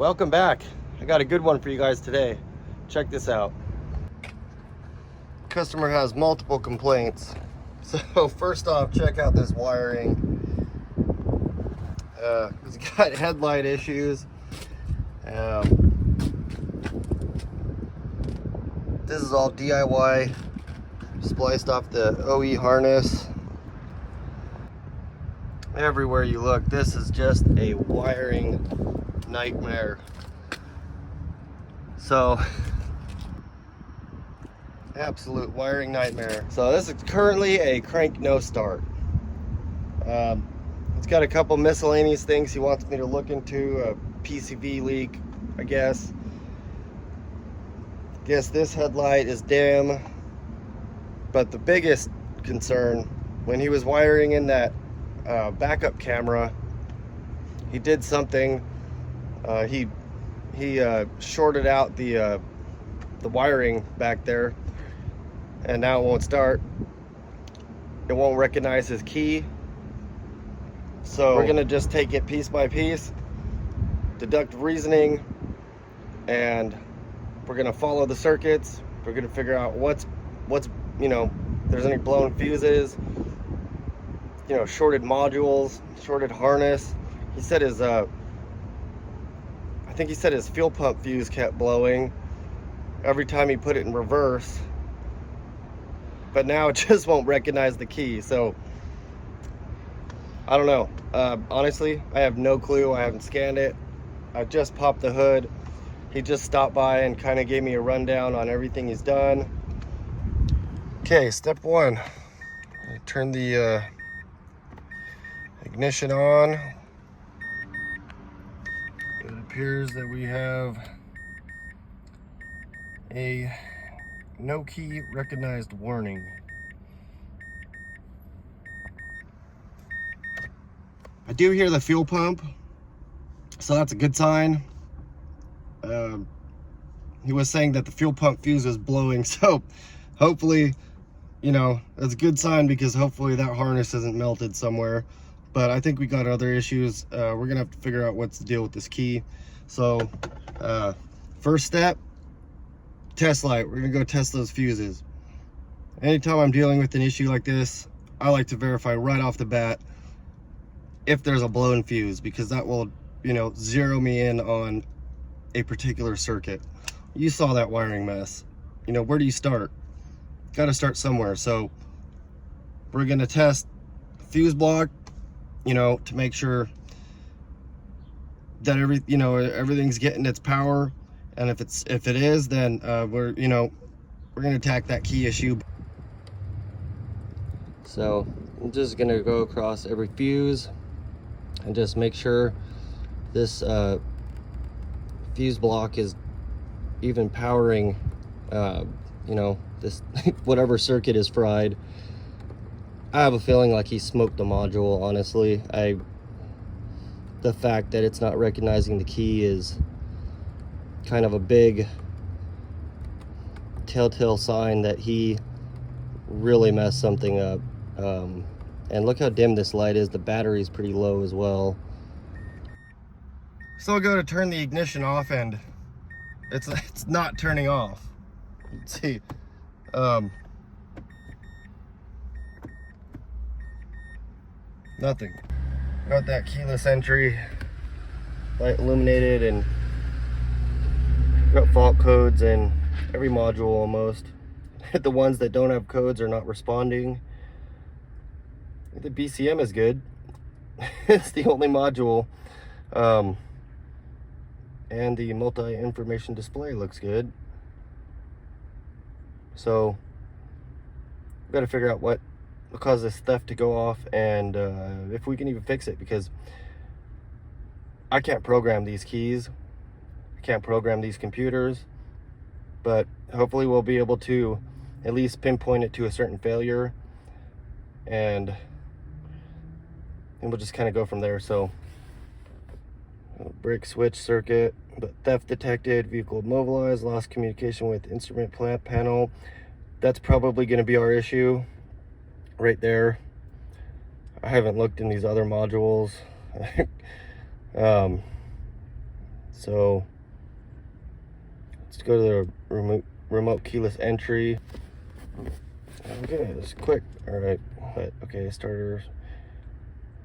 Welcome back. I got a good one for you guys today. Check this out. Customer has multiple complaints. So first off, check out this wiring. It's got headlight issues. This is all DIY, spliced off the OE harness. Everywhere you look, this is just a wiring nightmare. So, absolute wiring nightmare. So this is currently a crank no start. It's got a couple miscellaneous things he wants me to look into. A PCV leak, I guess. Guess this headlight is dim. But the biggest concern, when he was wiring in that backup camera, he did something. He shorted out the wiring back there, and now it won't start. It won't recognize his key. So we're gonna just take it piece by piece, deductive reasoning, and we're gonna follow the circuits. We're gonna figure out what's if there's any blown fuses, shorted modules, shorted harness. He said his I think he said his fuel pump fuse kept blowing every time he put it in reverse, but now it just won't recognize the key. So I don't know. Honestly, I have no clue. I haven't scanned it. I just popped the hood. He just stopped by and kind of gave me a rundown on everything he's done. Okay, step one. Turn the ignition on. It appears that we have a no key recognized warning. I do hear the fuel pump, so that's a good sign. He was saying that the fuel pump fuse is blowing, so hopefully, that's a good sign, because hopefully that harness isn't melted somewhere. But I think we got other issues. We're gonna have to figure out what's the deal with this key. So first step, test light. We're gonna go test those fuses. Anytime I'm dealing with an issue like this, I like to verify right off the bat if there's a blown fuse, because that will zero me in on a particular circuit. You saw that wiring mess. Where do you start? Got to start somewhere. So we're gonna test fuse block, to make sure that everything's getting its power. And if it is, then we're gonna attack that key issue. So I'm just gonna go across every fuse and just make sure this fuse block is even powering this whatever circuit is fried. I have a feeling like he smoked the module, honestly. The fact that it's not recognizing the key is kind of a big telltale sign that he really messed something up. And look how dim this light is. The battery's pretty low as well. So I'll go to turn the ignition off, and it's not turning off. Let's see. Nothing. Got that keyless entry light illuminated, and got fault codes in every module almost. The ones that don't have codes are not responding. The BCM is good. It's the only module. And the multi-information display looks good. So we've got to figure out what will cause this theft to go off, and if we can even fix it, because I can't program these keys. I can't program these computers, but hopefully we'll be able to at least pinpoint it to a certain failure, and we'll just kind of go from there. So brake switch circuit, but theft detected, vehicle immobilized, lost communication with instrument plant panel. That's probably going to be our issue right there. I haven't looked in these other modules. So let's go to the remote keyless entry. Okay, this is quick. All right, but okay, starter,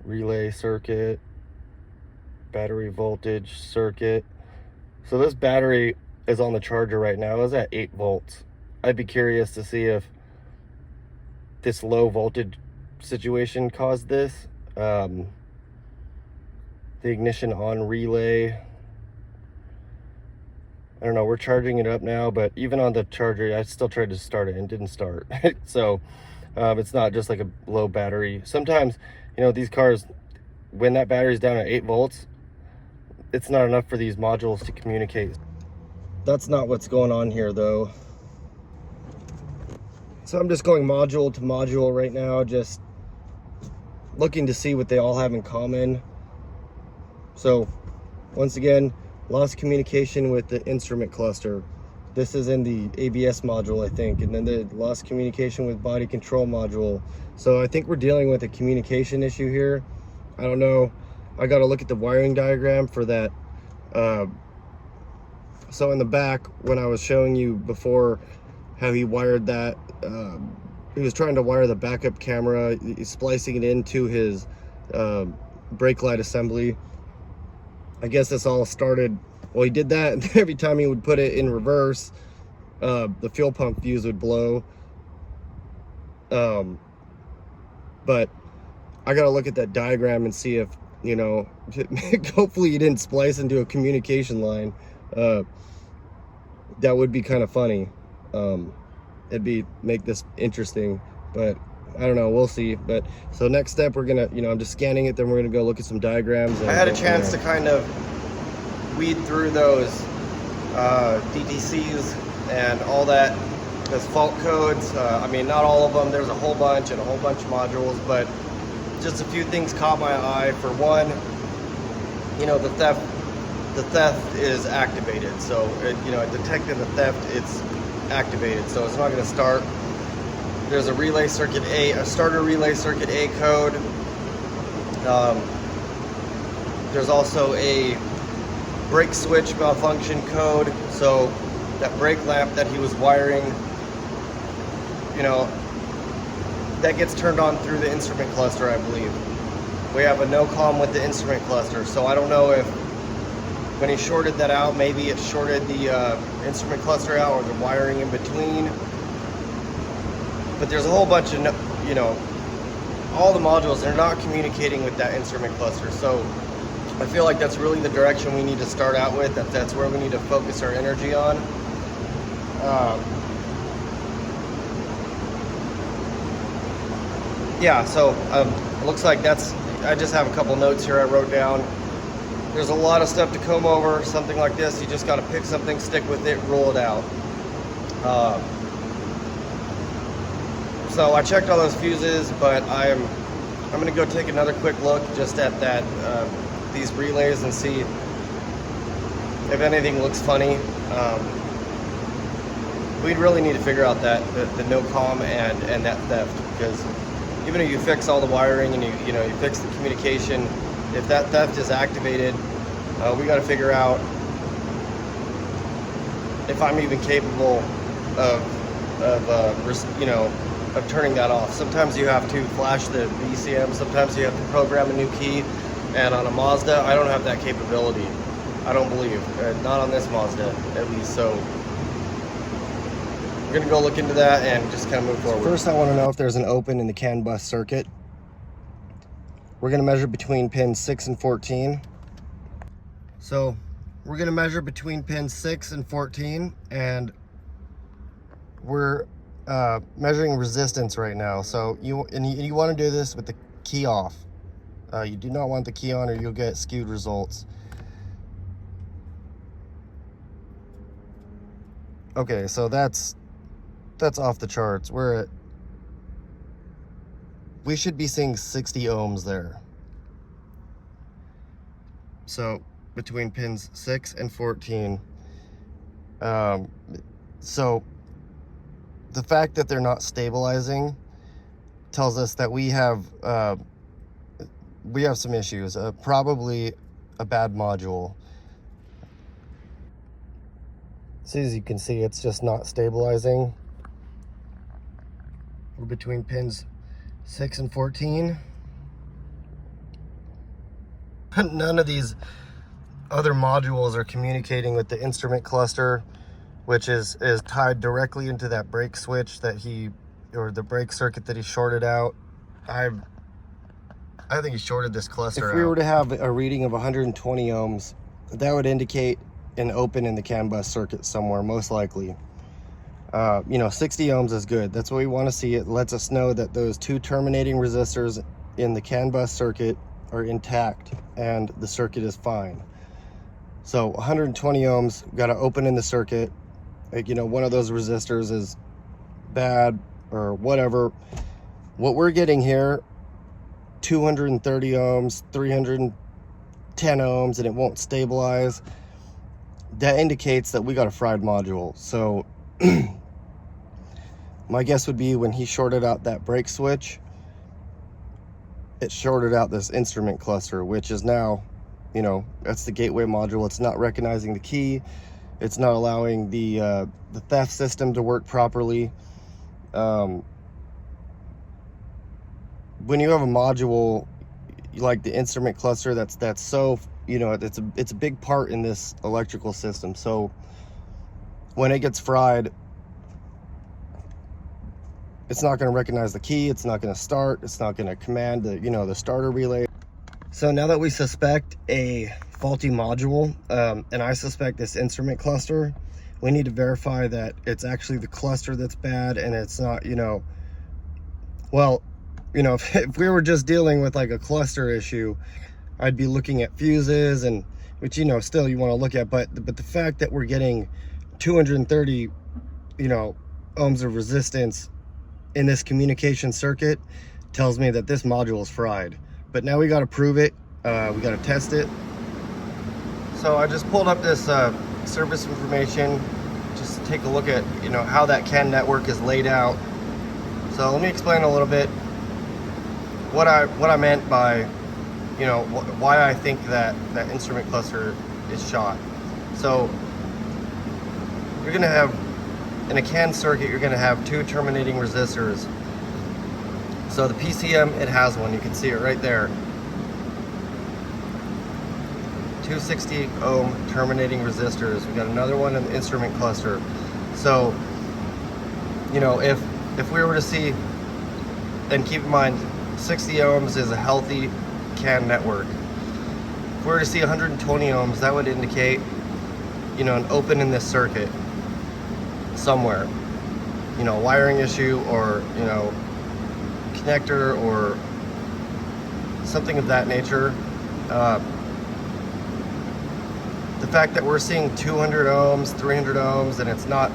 relay circuit, battery voltage circuit. So this battery is on the charger right now. It's at 8 volts. I'd be curious to see if this low voltage situation caused this. The ignition on relay, I don't know, we're charging it up now, but even on the charger, I still tried to start it and didn't start. So it's not just like a low battery. Sometimes, you know, these cars, when that battery's down at 8 volts, it's not enough for these modules to communicate. That's not what's going on here though. So I'm just going module to module right now, just looking to see what they all have in common. So once again, lost communication with the instrument cluster. This is in the ABS module, I think, and then the lost communication with body control module. So I think we're dealing with a communication issue here. I don't know. I got to look at the wiring diagram for that. So in the back, when I was showing you before how he wired that, he was trying to wire the backup camera, splicing it into his brake light assembly. I guess this all started, well, he did that, and every time he would put it in reverse, the fuel pump fuse would blow. But I gotta look at that diagram and see if, you know, hopefully he didn't splice into a communication line. That would be kind of funny. Make this interesting, but I don't know, we'll see. But so next step, we're gonna, you know, I'm just scanning it, then we're gonna go look at some diagrams. I had a chance to kind of weed through those DTCs and all that, those fault codes. I mean, not all of them, there's a whole bunch and a whole bunch of modules, but just a few things caught my eye. For one, you know, the theft is activated. So you know, it detected the theft, it's activated, so it's not going to start. There's a relay circuit A, a starter relay circuit A code. There's also a brake switch malfunction code. So that brake lamp that he was wiring, you know, that gets turned on through the instrument cluster, I believe. We have a no-com with the instrument cluster, so I don't know if when he shorted that out, maybe it shorted the instrument cluster out or the wiring in between. But there's a whole bunch of, you know, all the modules, they're not communicating with that instrument cluster. So I feel like that's really the direction we need to start out with. That's where we need to focus our energy on. Yeah, so it looks like that's, I just have a couple notes here I wrote down. There's a lot of stuff to comb over. Something like this, you just got to pick something, stick with it, roll it out. So I checked all those fuses, but I'm going to go take another quick look just at that these relays and see if anything looks funny. We'd really need to figure out that the no-com and that theft, because even if you fix all the wiring and you fix the communication, if that theft is activated, we got to figure out if I'm even capable of turning that off. Sometimes you have to flash the ECM, sometimes you have to program a new key, and on a Mazda, I don't have that capability. I don't believe, not on this Mazda at least. So we're gonna go look into that and just kind of move forward. First, I want to know if there's an open in the CAN bus circuit. We're gonna measure between pins 6 and 14. So we're gonna measure between pins 6 and 14, and we're measuring resistance right now. So you want to do this with the key off. You do not want the key on, or you'll get skewed results. Okay, so that's off the charts. We should be seeing 60 ohms there. So between pins 6 and 14. So the fact that they're not stabilizing tells us that we have some issues, probably a bad module. So as you can see, it's just not stabilizing. We're between pins 6 and 14. None of these other modules are communicating with the instrument cluster, which is tied directly into that brake switch that or the brake circuit that he shorted out. I think he shorted this cluster out. If we were to have a reading of 120 ohms, that would indicate an open in the CAN bus circuit somewhere, most likely. 60 ohms is good. That's what we want to see. It lets us know that those two terminating resistors in the CAN bus circuit are intact and the circuit is fine. So 120 ohms, got to open in the circuit. One of those resistors is bad or whatever. What we're getting here, 230 ohms, 310 ohms, and it won't stabilize. That indicates that we got a fried module. So my guess would be when he shorted out that brake switch, it shorted out this instrument cluster, which is now, that's the gateway module. It's not recognizing the key. It's not allowing the theft system to work properly. When you have a module like the instrument cluster, that's so, it's a big part in this electrical system. So when it gets fried, it's not going to recognize the key. It's not going to start. It's not going to command the starter relay. So now that we suspect a faulty module, and I suspect this instrument cluster, we need to verify that it's actually the cluster that's bad and it's not, if we were just dealing with like a cluster issue, I'd be looking at fuses, and which still you want to look at, but the fact that we're getting 230 ohms of resistance in this communication circuit tells me that this module is fried. But now we got to prove it. We got to test it. So I just pulled up this service information just to take a look at how that CAN network is laid out. So let me explain a little bit what I meant by why I think that instrument cluster is shot. So you're gonna have, in a CAN circuit, you're gonna have two terminating resistors. So the PCM, it has one, you can see it right there. 260 ohm terminating resistors. We got another one in the instrument cluster. So, if we were to see, and keep in mind, 60 ohms is a healthy CAN network. If we were to see 120 ohms, that would indicate, an open in this circuit somewhere. A wiring issue, or, connector, or something of that nature. The fact that we're seeing 200 ohms, 300 ohms, and it's not,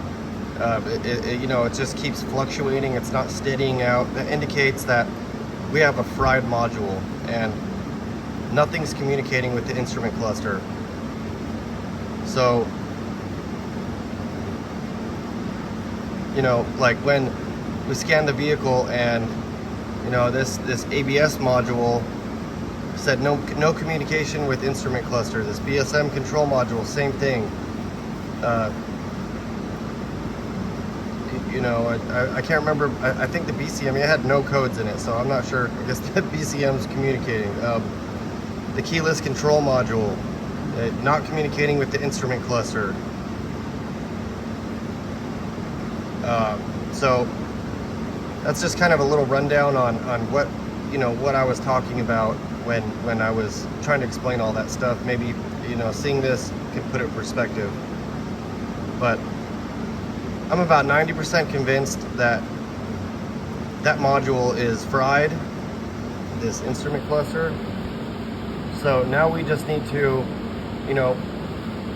it just keeps fluctuating, it's not steadying out, that indicates that we have a fried module and nothing's communicating with the instrument cluster. So, like when we scan the vehicle and, this ABS module said no communication with instrument cluster. This BSM control module, same thing. I can't remember. I think the BCM, it had no codes in it, so I'm not sure. I guess the BCM's communicating. The keyless control module, not communicating with the instrument cluster. So that's just kind of a little rundown on what what I was talking about when I was trying to explain all that stuff. Maybe seeing this can put it in perspective. But I'm about 90% convinced that that module is fried, this instrument cluster. So now we just need to,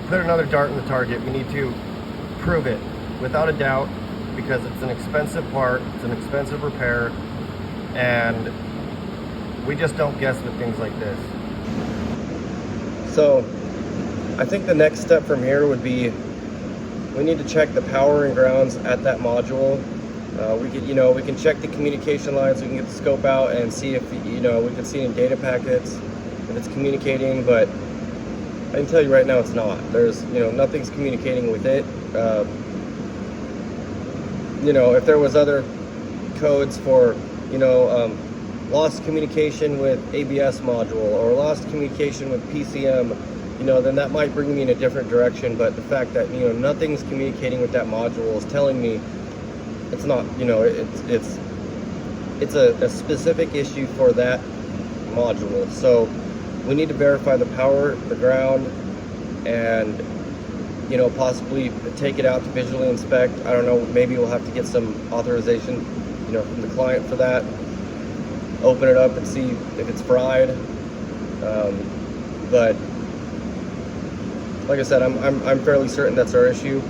put another dart in the target. We need to prove it without a doubt, because it's an expensive part, it's an expensive repair, and we just don't guess with things like this. So I think the next step from here would be, we need to check the power and grounds at that module. We can check the communication lines, we can get the scope out and see if, we can see in data packets if it's communicating, but I can tell you right now it's not. There's, nothing's communicating with it. You know, if there was other codes for, you know, lost communication with ABS module or lost communication with PCM, you know, then that might bring me in a different direction. But the fact that, you know, nothing's communicating with that module is telling me it's not, you know, it's a specific issue for that module. So we need to verify the power, the ground, and, you know, possibly take it out to visually inspect. I don't know, maybe we'll have to get some authorization, you know, from the client for that. Open it up and see if it's fried. But like I said, I'm fairly certain that's our issue.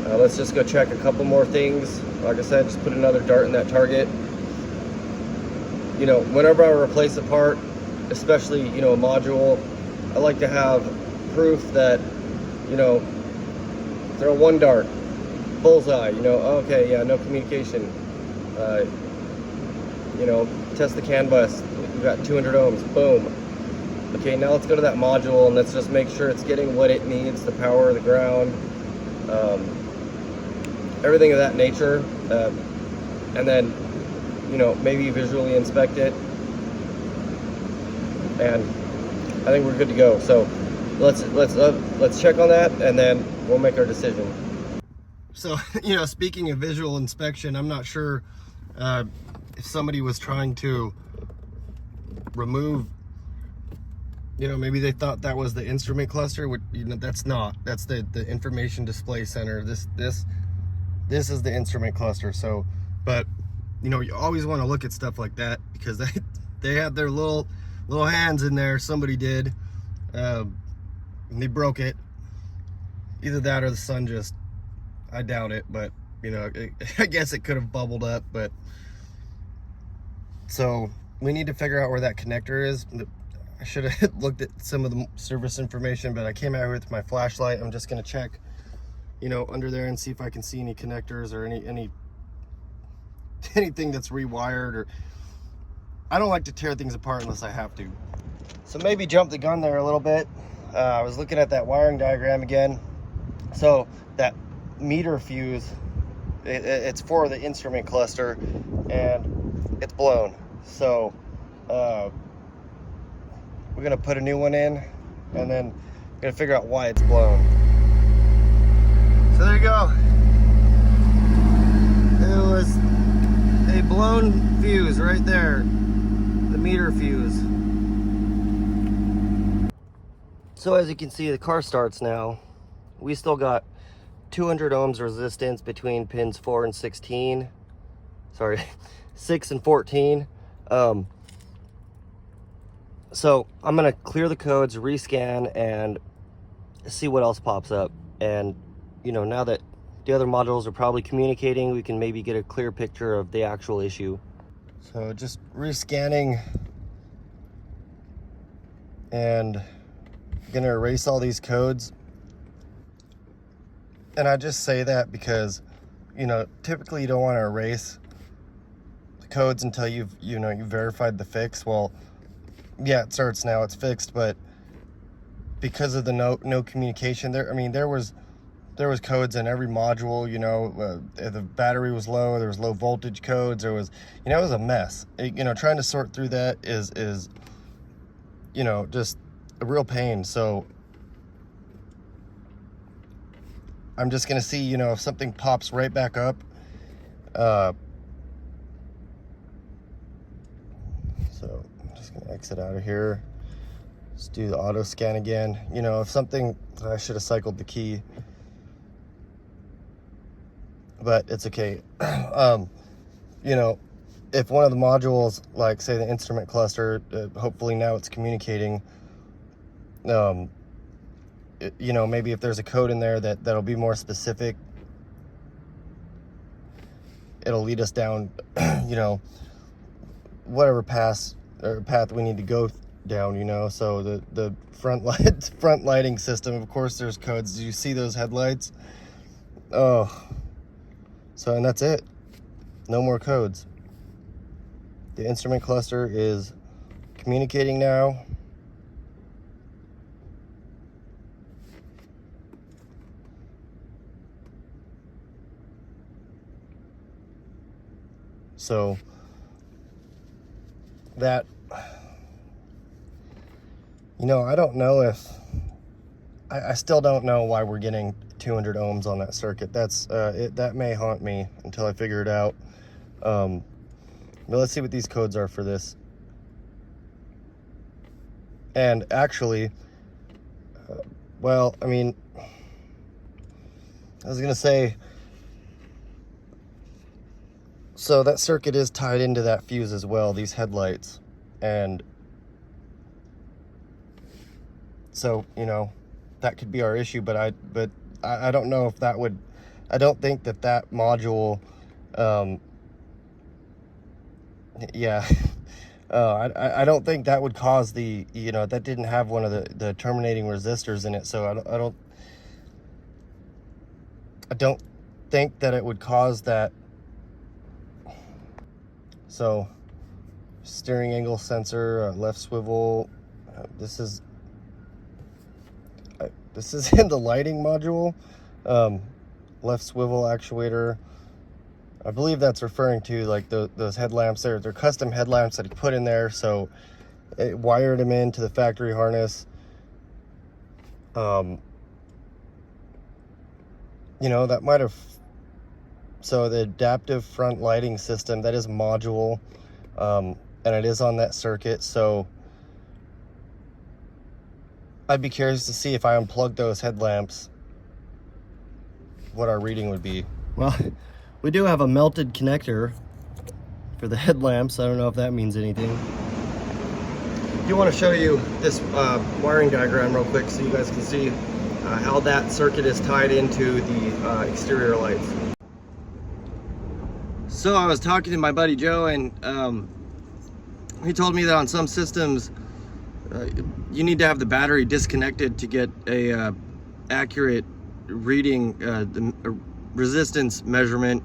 Let's just go check a couple more things. Like I said, just put another dart in that target. You know, whenever I replace a part, especially, you know, a module, I like to have proof that, you know, throw one dart, bullseye, you know, okay, yeah, no communication. You know, test the CAN bus, we've got 200 ohms, boom. Okay, now let's go to that module and let's just make sure it's getting what it needs, the power, the ground, everything of that nature. And then, you know, maybe visually inspect it. And I think we're good to go. So let's check on that and then we'll make our decision. So, you know, speaking of visual inspection, I'm not sure if somebody was trying to remove, you know, maybe they thought that was the instrument cluster, which, you know, that's not. That's the information display center. This is the instrument cluster. So, but, you know, you always want to look at stuff like that because they had their little hands in there. Somebody did, and they broke it. Either that or the sun just, I doubt it, but, you know, I guess it could have bubbled up. But so we need to figure out where that connector is. I should have looked at some of the service information, but I came out here with my flashlight. I'm just going to check, you know, under there and see if I can see any connectors or anything that's rewired. Or I don't like to tear things apart unless I have to. So maybe jump the gun there a little bit. I was looking at that wiring diagram again. So that meter fuse, it's for the instrument cluster and it's blown. So we're gonna put a new one in and then we're gonna figure out why it's blown. So there you go. It was a blown fuse right there, the meter fuse. So as you can see, the car starts now. We still got 200 ohms resistance between pins 4 and 16. Sorry, 6 and 14. So I'm gonna clear the codes, rescan, and see what else pops up. And, you know, now that the other modules are probably communicating, we can maybe get a clear picture of the actual issue. So just rescanning and gonna erase all these codes. And I just say that because, you know, typically you don't want to erase the codes until you've verified the fix. Well, yeah, it starts now, it's fixed, but because of the no communication there, I mean, there was codes in every module, you know, the battery was low, there was low voltage codes, there was, you know, it was a mess. You know, trying to sort through that is, you know, just a real pain. So I'm just gonna see, you know, if something pops right back up. So I'm just gonna exit out of here. Let's do the auto scan again. You know, if something, I should have cycled the key, but it's okay. You know, if one of the modules, like say the instrument cluster, hopefully now it's communicating. You know, maybe if there's a code in there that'll be more specific, it'll lead us down, you know, whatever path we need to go down, you know. So the front lighting system, of course there's codes. Do you see those headlights? Oh, so, and that's it, no more codes. The instrument cluster is communicating now. So that, you know, I don't know if, I still don't know why we're getting 200 ohms on that circuit. That's that may haunt me until I figure it out. But let's see what these codes are for this. And actually, well, I mean, I was gonna say, so that circuit is tied into that fuse as well, these headlights. And so, you know, that could be our issue, but I don't know if that would, I don't think that that module, yeah, I don't think that would cause the, you know, that didn't have one of the terminating resistors in it, so I don't think that it would cause that. So, steering angle sensor, left swivel, this is in the lighting module, left swivel actuator. I believe that's referring to like those headlamps. They're custom headlamps that he put in there, so it wired them into the factory harness. You know, that might have, so the adaptive front lighting system, that is module, and it is on that circuit. So I'd be curious to see if I unplug those headlamps, what our reading would be. Well, we do have a melted connector for the headlamps. I don't know if that means anything. I do want to show you this wiring diagram real quick so you guys can see how that circuit is tied into the exterior lights. So I was talking to my buddy Joe, and he told me that on some systems you need to have the battery disconnected to get a accurate reading, the resistance measurement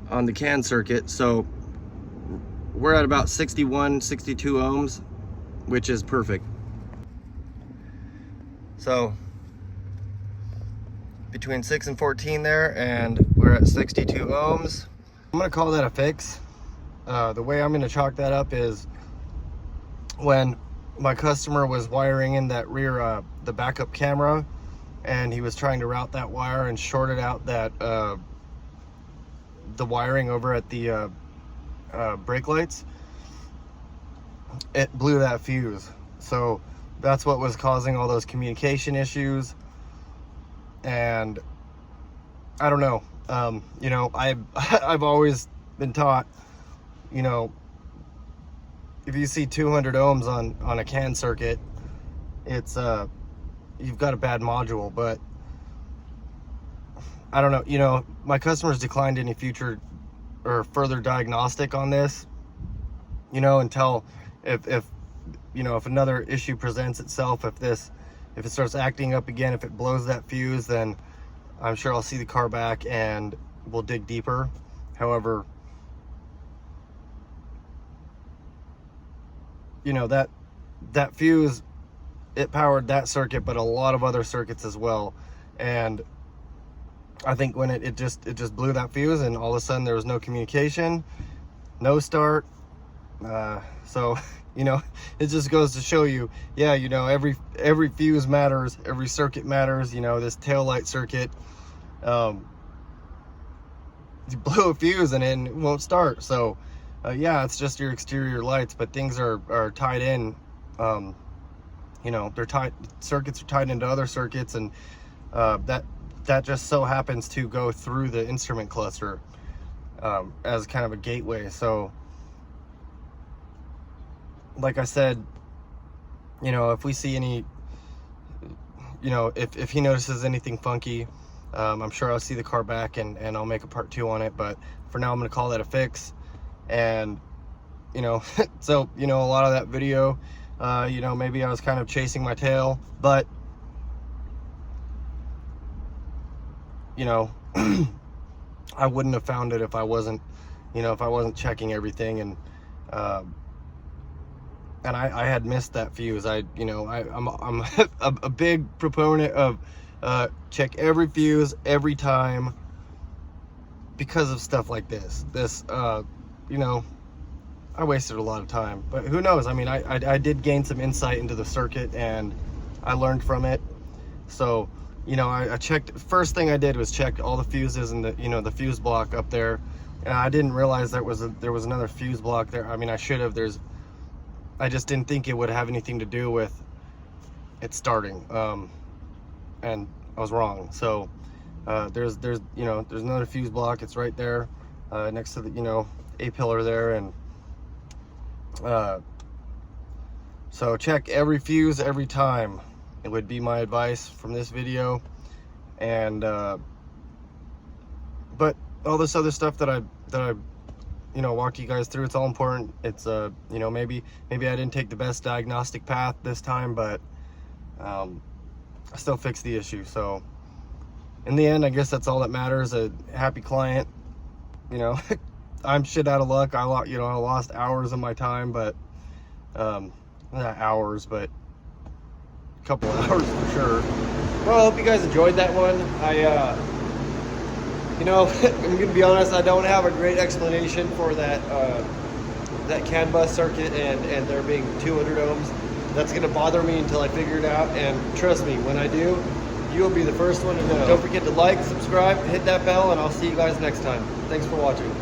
on the CAN circuit. So we're at about 61, 62 ohms, which is perfect. So between 6 and 14 there, and we're at 62 ohms. I'm gonna call that a fix. The way I'm gonna chalk that up is when my customer was wiring in that rear, the backup camera, and he was trying to route that wire and shorted out that the wiring over at the brake lights. It blew that fuse. So that's what was causing all those communication issues. And I don't know, you know, I've always been taught, you know, if you see 200 ohms on a CAN circuit, it's you've got a bad module. But I don't know, you know, my customers declined any future or further diagnostic on this, you know, until if you know, if another issue presents itself, if it starts acting up again, if it blows that fuse, then I'm sure I'll see the car back and we'll dig deeper. However, you know, that fuse, it powered that circuit, but a lot of other circuits as well. And I think when it just blew that fuse, and all of a sudden there was no communication, no start. So, you know, it just goes to show you, yeah, you know, every fuse matters, every circuit matters. You know, this tail light circuit, you blow a fuse and it won't start. So yeah, it's just your exterior lights, but things are tied in. You know, they're tied, circuits are tied into other circuits, and that just so happens to go through the instrument cluster as kind of a gateway. So like I said, you know, if we see any, you know, if he notices anything funky, I'm sure I'll see the car back and I'll make a part 2 on it. But for now, I'm gonna call that a fix. And you know, so, you know, a lot of that video, you know, maybe I was kind of chasing my tail, but you know, I wouldn't have found it if I wasn't, you know, if I wasn't checking everything. And I had missed that fuse. You know, I'm a big proponent of check every fuse every time, because of stuff like this. you know, I wasted a lot of time, but who knows? I mean, I did gain some insight into the circuit, and I learned from it. So, you know, I checked, first thing I did was check all the fuses and the, you know, the fuse block up there. And I didn't realize there was another fuse block there. I mean, I should have. I just didn't think it would have anything to do with it starting. And I was wrong. So there's you know, there's another fuse block. It's right there next to the, you know, A pillar there. And so check every fuse every time. It would be my advice from this video. And but all this other stuff that I you know, walked you guys through, it's all important. It's you know, maybe I didn't take the best diagnostic path this time, but I still fixed the issue. So in the end, I guess that's all that matters. A happy client. You know, I'm shit out of luck. I lost hours of my time, but not hours, but a couple of hours for sure. Well, I hope you guys enjoyed that one. You know, I'm gonna be honest, I don't have a great explanation for that that CAN bus circuit and there being 200 ohms. That's gonna bother me until I figure it out, and trust me, when I do, you'll be the first one to know. Don't forget to like, subscribe, hit that bell, and I'll see you guys next time. Thanks for watching.